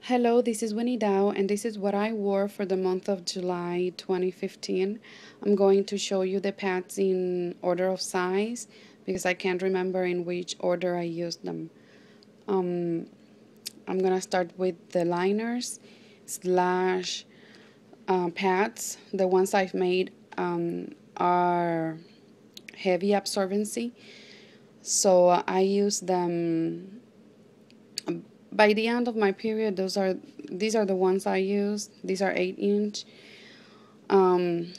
Hello, this is Winnie Dow, and this is what I wore for the month of July 2015. I'm going to show you the pads in order of size because I can't remember in which order I used them. Um, I'm gonna start with the liners slash pads. The ones I've made are heavy absorbency, so I use them. By the end of my period, these are the ones I used. These are 8-inch, um,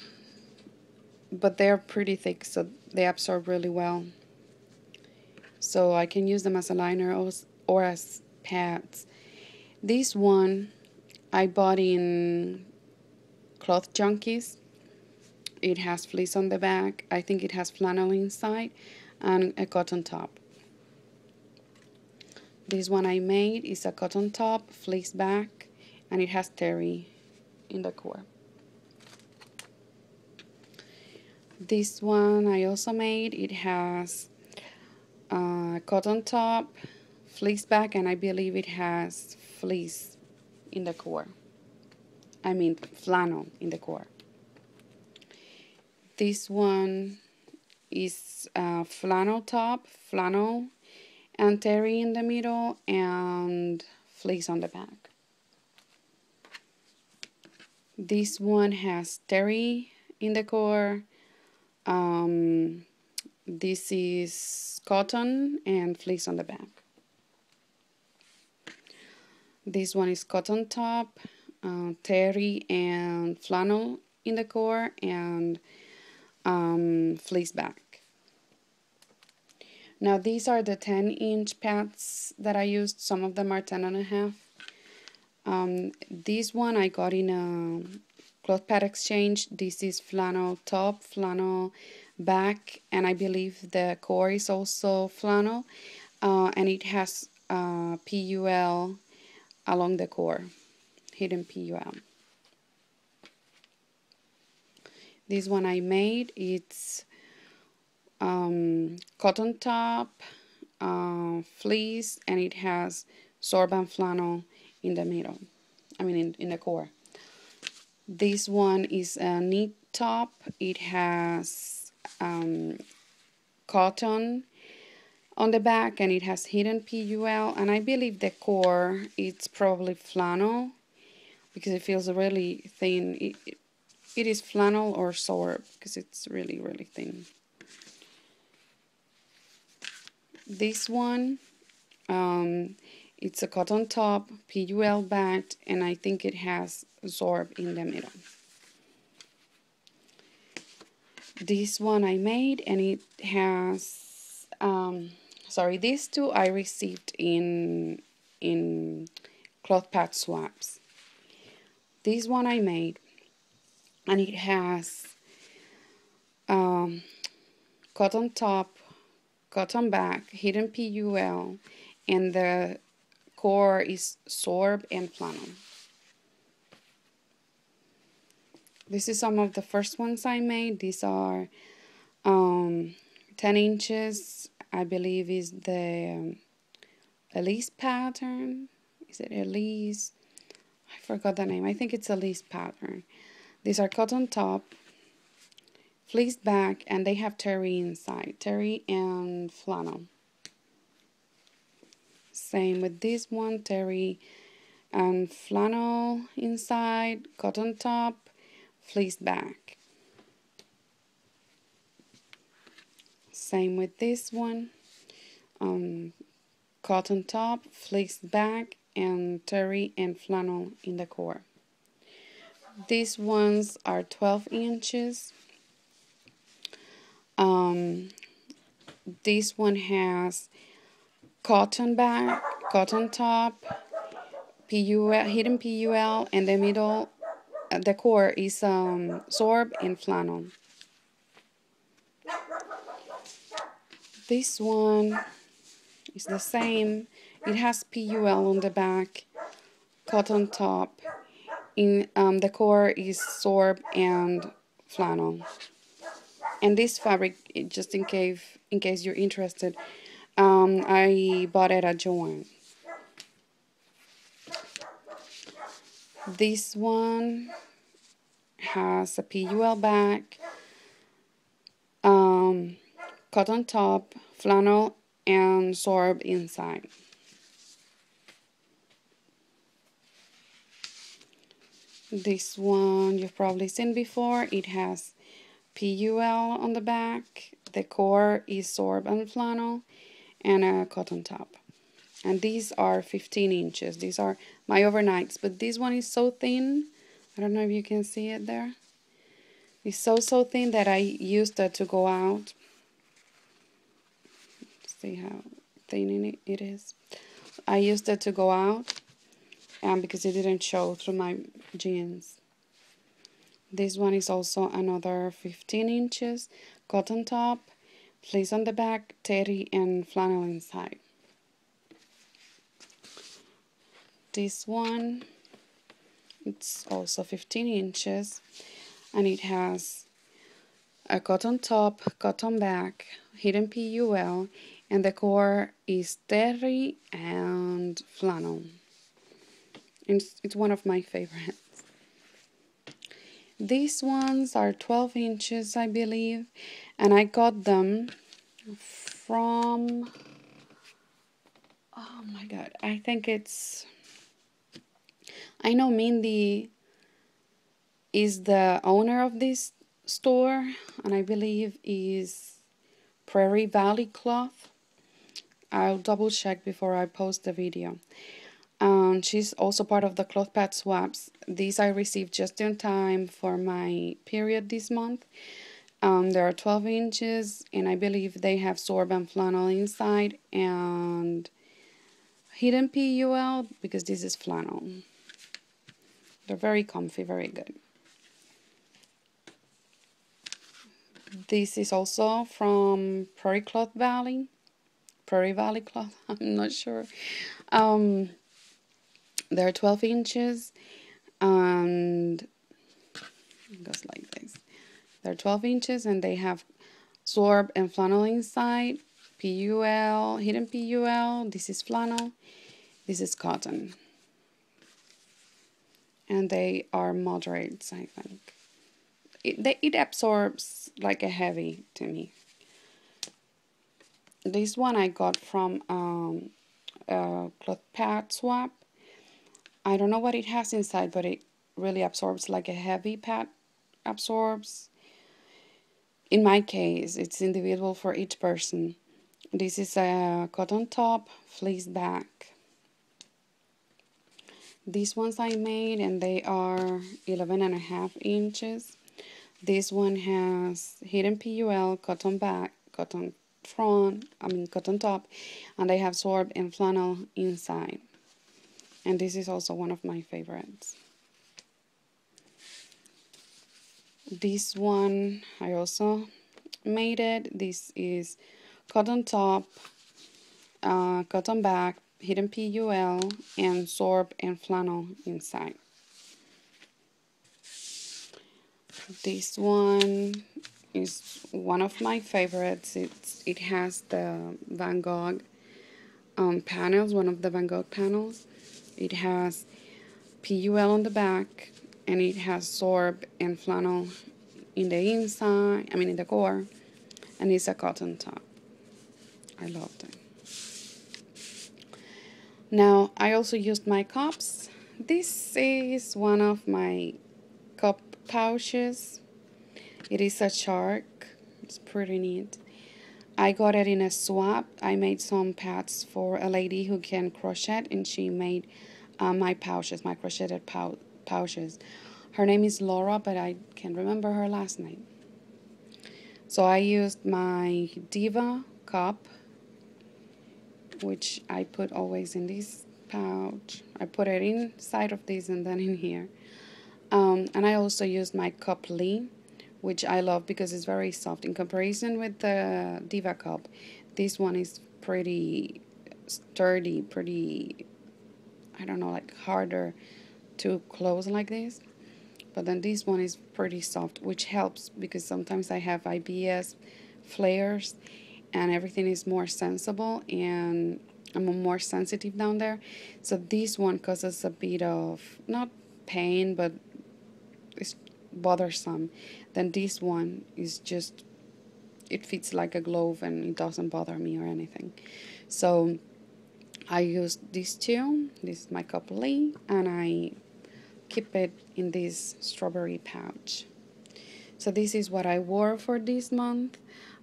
but they're pretty thick, so they absorb really well. So I can use them as a liner or as pads. This one I bought in Cloth Junkies. It has fleece on the back. I think it has flannel inside and a cotton top. This one I made is a cotton top, fleece back, and it has terry in the core. This one I also made, it has cotton top, fleece back, and I believe it has fleece in the core. I mean flannel in the core. This one is flannel top, flannel, and terry in the middle, and fleece on the back. This one has terry in the core. This is cotton and fleece on the back. This one is cotton top, terry and flannel in the core, and fleece back. Now these are the 10-inch pads that I used. Some of them are 10.5. This one I got in a cloth pad exchange. This is flannel top, flannel back, and I believe the core is also flannel, and it has PUL along the core, hidden PUL. This one I made, it's cotton top, fleece, and it has sorban flannel in the middle, I mean in the core. This one is a knit top. It has cotton on the back, and it has hidden PUL, and I believe the core it's probably flannel because it feels really thin. It is flannel or sorb because it's really thin. This one, it's a cotton top, PUL backed, and I think it has sorb in the middle. This one I made, and it has, these two I received in cloth pad swaps. This one I made, and it has cotton top, cotton back, hidden PUL, and the core is sorb and flannel. This is some of the first ones I made. These are 10 inches. I believe is the Elise pattern. Is it Elise? I forgot the name. I think it's Elise pattern. These are cotton top, fleece back, and they have terry inside, terry and flannel. Same with this one, terry and flannel inside, cotton top, fleece back. Same with this one, cotton top, fleece back, and terry and flannel in the core. These ones are 12 inches. This one has cotton back, cotton top, PUL, hidden PUL, and the middle, the core is sorb and flannel. This one is the same. It has PUL on the back, cotton top. In the core is sorb and flannel. And this fabric, just in case you're interested, I bought it at Joann. This one has a PUL back, cotton top, flannel, and sorb inside. This one you've probably seen before. It has PUL on the back. The core is sorb and flannel, and a cotton top. And these are 15 inches. These are my overnights, but this one is so thin. I don't know if you can see it there. It's so thin that I used it to go out. See how thin it is. I used it to go out, and because it didn't show through my jeans. This one is also another 15 inches, cotton top, fleece on the back, terry, and flannel inside. This one, it's also 15 inches, and it has a cotton top, cotton back, hidden PUL, and the core is terry and flannel. It's one of my favorites. These ones are 12 inches, I believe, and I got them from, oh my god, I think it's, I know Mindy is the owner of this store, and I believe is Prairie Valley Cloth. I'll double check before I post the video. She's also part of the cloth pad swaps. These I received just in time for my period this month. There are 12 inches, and I believe they have sorb and flannel inside, and hidden PUL because this is flannel. They're very comfy, very good. This is also from Prairie Valley Cloth, I'm not sure. They're 12 inches, and it goes like this. They're 12 inches, and they have sorb and flannel inside, PUL, hidden PUL, this is flannel, this is cotton. And they are moderates, I think. It absorbs like a heavy to me. This one I got from a cloth pad swap. I don't know what it has inside, but it really absorbs like a heavy pad absorbs. In my case, it's individual for each person. This is a cotton top, fleece back. These ones I made, and they are 11.5 inches. This one has hidden PUL, cotton back, cotton cotton top, and they have sorb and flannel inside. And this is also one of my favorites. This one I also made it. This is cotton top, cotton back, hidden PUL, and sorb and flannel inside. This one is one of my favorites. It has the Van Gogh panels, one of the Van Gogh panels. It has PUL on the back, and it has sorb and flannel in the inside, in the core, and it's a cotton top. I loved it. Now, I also used my cups. This is one of my cup pouches. It is a shark. It's pretty neat. I got it in a swap. I made some pads for a lady who can crochet, and she made my pouches, my crocheted pouches. Her name is Laura, but I can't remember her last name. So I used my Diva cup, which I put always in this pouch. I put it inside of this and then in here. And I also used my cup Lee, which I love because it's very soft. In comparison with the Diva cup, this one is pretty sturdy, pretty, I don't know, like harder to close like this. But then this one is pretty soft, which helps because sometimes I have IBS flares and everything is more sensible, and I'm more sensitive down there. So this one causes a bit of, not pain, but it's bothersome. Then this one is just, it fits like a glove and it doesn't bother me or anything. So I use these two. This is my couplet, and I keep it in this strawberry pouch. So this is what I wore for this month.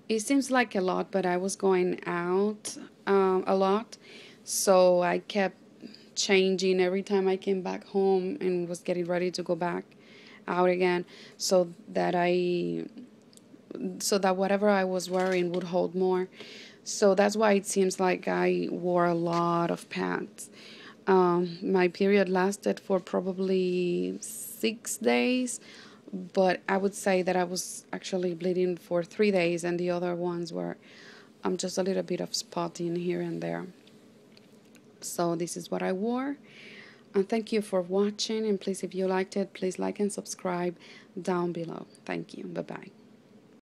It seems like a lot, but I was going out a lot, so I kept changing every time I came back home and was getting ready to go back out again, so that whatever I was wearing would hold more. So that's why it seems like I wore a lot of pants. My period lasted for probably 6 days, but I would say that I was actually bleeding for 3 days, and the other ones were just a little bit of spotting here and there. So this is what I wore. And thank you for watching, and please, if you liked it, please like and subscribe down below. Thank you. Bye-bye.